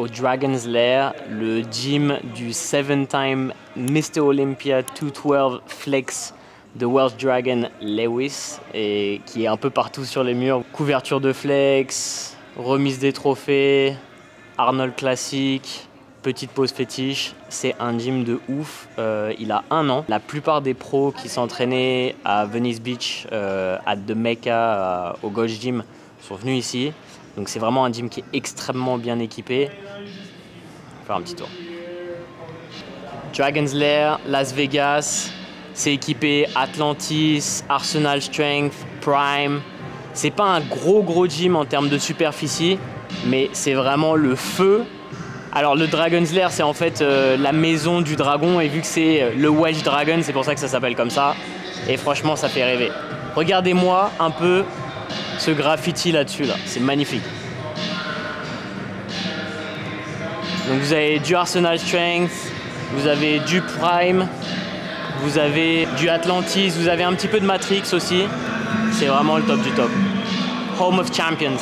au Dragon's Lair, le gym du 7-time Mr. Olympia 212 Flex de Welsh Dragon Lewis, et qui est un peu partout sur les murs. Couverture de flex, remise des trophées, Arnold classique, petite pause fétiche. C'est un gym de ouf. Il a 1 an. La plupart des pros qui s'entraînaient à Venice Beach, à The Mecca, au Gauge Gym, sont venus ici. Donc c'est vraiment un gym qui est extrêmement bien équipé. On va faire un petit tour. Dragon's Lair, Las Vegas. C'est équipé Atlantis, Arsenal Strength, Prime. C'est pas un gros gym en termes de superficie, mais c'est vraiment le feu. Alors le Dragon's Lair, c'est en fait la maison du dragon, et vu que c'est le Welsh Dragon, c'est pour ça que ça s'appelle comme ça. Et franchement, ça fait rêver. Regardez-moi un peu ce graffiti là-dessus, là. C'est magnifique. Donc vous avez du Arsenal Strength, vous avez du Prime, vous avez du Atlantis, vous avez un petit peu de Matrix aussi. C'est vraiment le top du top. Home of Champions.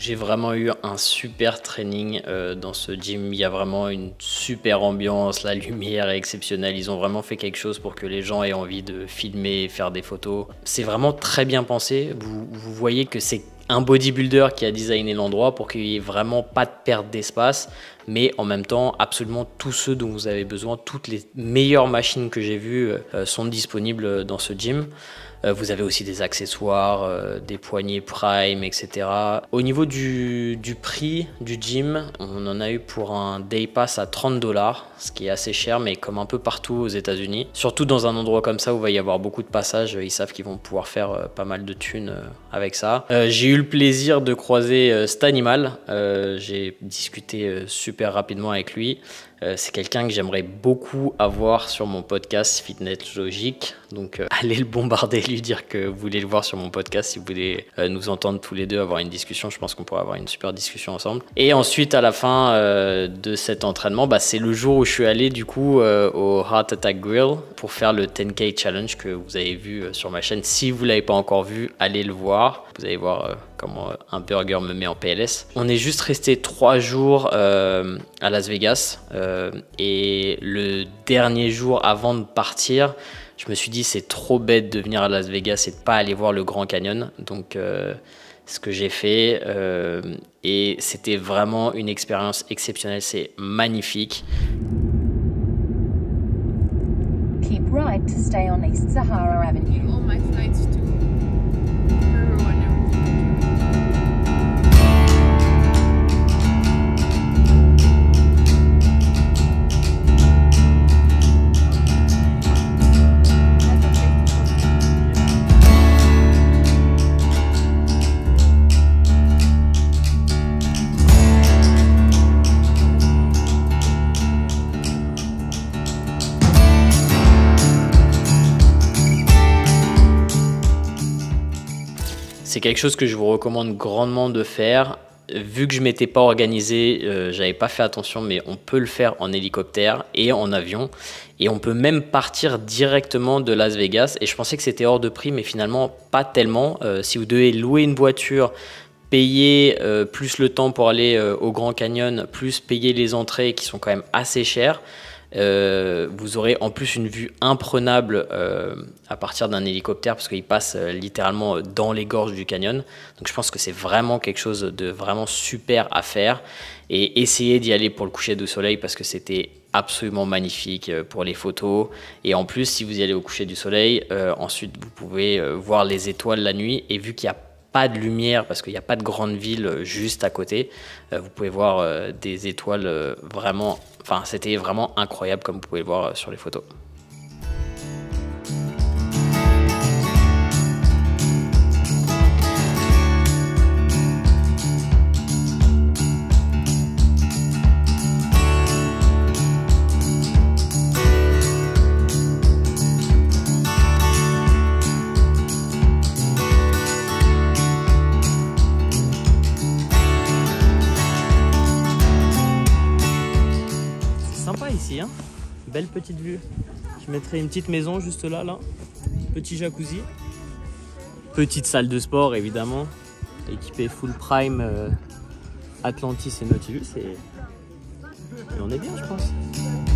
J'ai vraiment eu un super training dans ce gym. Il y a vraiment une super ambiance, la lumière est exceptionnelle. Ils ont vraiment fait quelque chose pour que les gens aient envie de filmer, faire des photos. C'est vraiment très bien pensé. Vous voyez que c'est un bodybuilder qui a designé l'endroit pour qu'il n'y ait vraiment pas de perte d'espace, mais en même temps, absolument tous ceux dont vous avez besoin, toutes les meilleures machines que j'ai vues sont disponibles dans ce gym. Vous avez aussi des accessoires, des poignées Prime, etc. Au niveau du prix du gym, on en a eu pour un day pass à 30 $, ce qui est assez cher, mais comme un peu partout aux États-Unis. Surtout dans un endroit comme ça où il va y avoir beaucoup de passages, ils savent qu'ils vont pouvoir faire pas mal de thunes avec ça. J'ai eu le plaisir de croiser Stanimal. J'ai discuté super rapidement avec lui. C'est quelqu'un que j'aimerais beaucoup avoir sur mon podcast Fitness Logique. Donc allez le bombarder, lui dire que vous voulez le voir sur mon podcast si vous voulez nous entendre tous les deux avoir une discussion. Je pense qu'on pourra avoir une super discussion ensemble. Et ensuite, à la fin de cet entraînement, c'est le jour où je suis allé du coup au Heart Attack Grill pour faire le 10K Challenge que vous avez vu sur ma chaîne. Si vous ne l'avez pas encore vu, allez le voir. Vous allez voir comment un burger me met en PLS. On est juste resté 3 jours à Las Vegas. Et le dernier jour avant de partir, je me suis dit c'est trop bête de venir à Las Vegas et de pas aller voir le Grand Canyon. Donc ce que j'ai fait et c'était vraiment une expérience exceptionnelle. C'est magnifique. Keep right to stay on East Sahara Avenue. All my flights to Peru and everything. C'est quelque chose que je vous recommande grandement de faire. Vu que je ne m'étais pas organisé, j'avais pas fait attention, mais on peut le faire en hélicoptère et en avion. Et on peut même partir directement de Las Vegas. Et je pensais que c'était hors de prix, mais finalement pas tellement. Si vous devez louer une voiture, payer plus le temps pour aller au Grand Canyon, plus payer les entrées qui sont quand même assez chères, vous aurez en plus une vue imprenable à partir d'un hélicoptère parce qu'il passe littéralement dans les gorges du canyon. Donc je pense que c'est vraiment quelque chose de vraiment super à faire et essayez d'y aller pour le coucher de soleil parce que c'était absolument magnifique pour les photos. Et en plus, si vous y allez au coucher du soleil, ensuite vous pouvez voir les étoiles la nuit. Et vu qu'il y a pas de lumière parce qu'il n'y a pas de grande ville juste à côté. Vous pouvez voir des étoiles vraiment, enfin c'était vraiment incroyable comme vous pouvez le voir sur les photos. Sympa ici, hein. Belle petite vue. Je mettrai une petite maison juste là, petit jacuzzi, petite salle de sport évidemment, équipée full prime Atlantis et Nautilus et on est bien je pense.